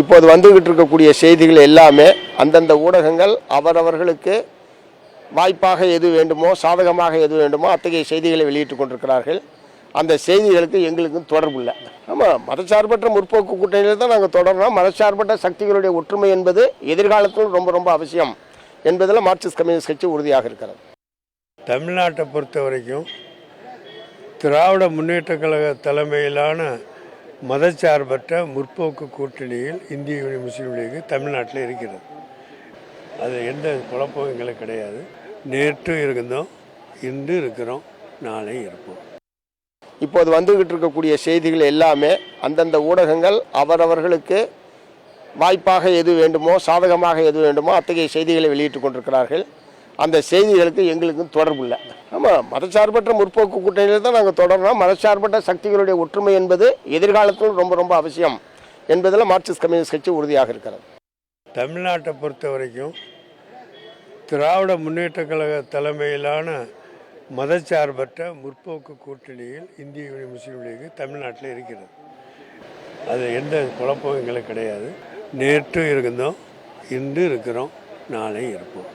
இப்போது வந்துகிட்டு இருக்கக்கூடிய செய்திகள் எல்லாமே அந்தந்த ஊடகங்கள் அவரவர்களுக்கு வாய்ப்பாக எது வேண்டுமோ, சாதகமாக எது வேண்டுமோ அத்தகைய செய்திகளை வெளியிட்டுக் கொண்டிருக்கிறார்கள். அந்த செய்திகளுக்கு எங்களுக்கும் தொடர்பு இல்லை. ஆமாம், மதச்சார்பற்ற முற்போக்கு கூட்டணியில் தான் நாங்கள் தொடர்றோம். மதச்சார்பற்ற சக்திகளுடைய ஒற்றுமை என்பது எதிர்காலத்தில் ரொம்ப ரொம்ப அவசியம் என்பதில் மார்க்சிஸ்ட் கம்யூனிஸ்ட் கட்சி உறுதியாக இருக்கிறது. தமிழ்நாட்டை பொறுத்த வரைக்கும் திராவிட முன்னேற்ற கழக தலைமையிலான மதச்சார்பற்ற முற்போக்கு கூட்டணியில் இந்திய யூனியன் முஸ்லீம் லீக் தமிழ்நாட்டில் இருக்கிறது. அது எந்த குழப்பமும் எங்களுக்கு கிடையாது. நேற்று இருந்தோம், இன்று இருக்கிறோம், நாளை இருப்போம். இப்போது வந்துகிட்டு இருக்கக்கூடிய செய்திகள் எல்லாமே அந்தந்த ஊடகங்கள் அவரவர்களுக்கு வாய்ப்பாக எது வேண்டுமோ, சாதகமாக எது வேண்டுமோ அத்தகைய செய்திகளை வெளியிட்டுக் கொண்டிருக்கிறார்கள். அந்த செய்திகளுக்கு எங்களுக்கும் தொடர்பு இல்லை. ஆமாம், மதச்சார்பற்ற முற்போக்கு கூட்டணியில் தான் நாங்கள் தொடர்றோம். மதச்சார்பற்ற சக்திகளுடைய ஒற்றுமை என்பது எதிர்காலத்தில் ரொம்ப ரொம்ப அவசியம் என்பதில் மார்க்சிஸ்ட் கம்யூனிஸ்ட் கட்சி உறுதியாக இருக்கிறது. தமிழ்நாட்டை பொறுத்த வரைக்கும் திராவிட முன்னேற்ற கழக தலைமையிலான மதச்சார்பற்ற முற்போக்கு கூட்டணியில் இந்திய யூனியன் முஸ்லீம் லீக் தமிழ்நாட்டில் இருக்கிறது. அது எந்த குழப்பமும் எங்களுக்கு கிடையாது. நேற்று இருந்தோம், இன்று இருக்கிறோம், நாளை இருப்போம்.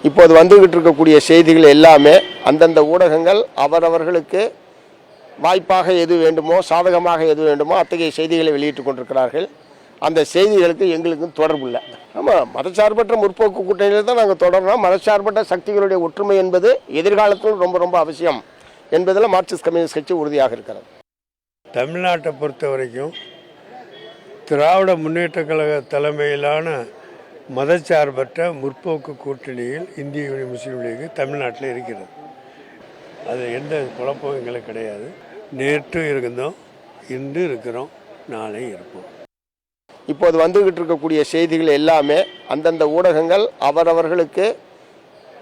இப்போது வந்துகிட்டு இருக்கக்கூடிய செய்திகள் எல்லாமே அந்தந்த ஊடகங்கள் அவரவர்களுக்கு வாய்ப்பாக எது வேண்டுமோ, சாதகமாக எது வேண்டுமோ அத்தகைய செய்திகளை வெளியிட்டுக் கொண்டிருக்கிறார்கள். அந்த செய்திகளுக்கு எங்களுக்கும் தொடர்பு இல்லை. ஆமாம், மதச்சார்பற்ற முற்போக்கு கூட்டணியில் தான் நாங்கள் தொடர்றோம். மதச்சார்பற்ற சக்திகளுடைய ஒற்றுமை என்பது எதிர்காலத்தில் ரொம்ப ரொம்ப அவசியம் என்பதில் மார்க்சிஸ்ட் கம்யூனிஸ்ட் கட்சி உறுதியாக இருக்கிறது. தமிழ்நாட்டை பொறுத்த வரைக்கும் திராவிட முன்னேற்ற கழக தலைமையிலான மதச்சார்பற்ற முற்போக்கு கூட்டணியில் இந்திய யூனியன் முஸ்லீம் லீக் தமிழ்நாட்டில் இருக்கிறது. அது எந்த குழப்பமும் எங்களுக்கு கிடையாது. நேற்று இருந்தோம், இன்று இருக்கிறோம், நாளை இருப்போம். இப்போது வந்துகிட்டு இருக்கக்கூடிய செய்திகள் எல்லாமே அந்தந்த ஊடகங்கள் அவரவர்களுக்கு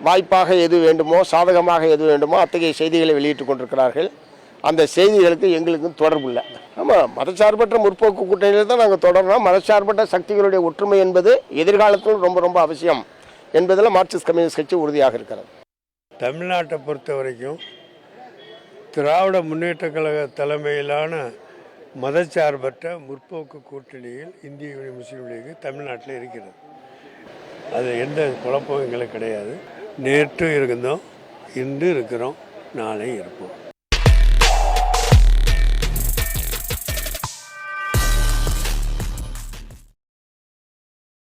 வாய்ப்பாக எது வேண்டுமோ, சாதகமாக எது வேண்டுமோ அத்தகைய செய்திகளை வெளியிட்டுக் கொண்டிருக்கிறார்கள். அந்த செய்திகளுக்கு எங்களுக்கும் தொடர்பு இல்லை. ஆமாம், மதச்சார்பற்ற முற்போக்கு கூட்டணியில் தான் நாங்கள் தொடர்றோம். மதச்சார்பற்ற சக்திகளுடைய ஒற்றுமை என்பது எதிர்காலத்தில் ரொம்ப ரொம்ப அவசியம் என்பதில் மார்க்சிஸ்ட் கம்யூனிஸ்ட் கட்சி உறுதியாக இருக்கிறது. தமிழ்நாட்டை பொறுத்த வரைக்கும் திராவிட முன்னேற்ற கழக தலைமையிலான மதச்சார்பற்ற முற்போக்கு கூட்டணியில் இந்திய யூனியன் முஸ்லீம் லீக் தமிழ்நாட்டில் இருக்கிறது. அது எந்த குழப்பமும் எங்களுக்கு கிடையாது. நேற்று இருந்தோம், இன்று இருக்கிறோம், நாளை இருப்போம்.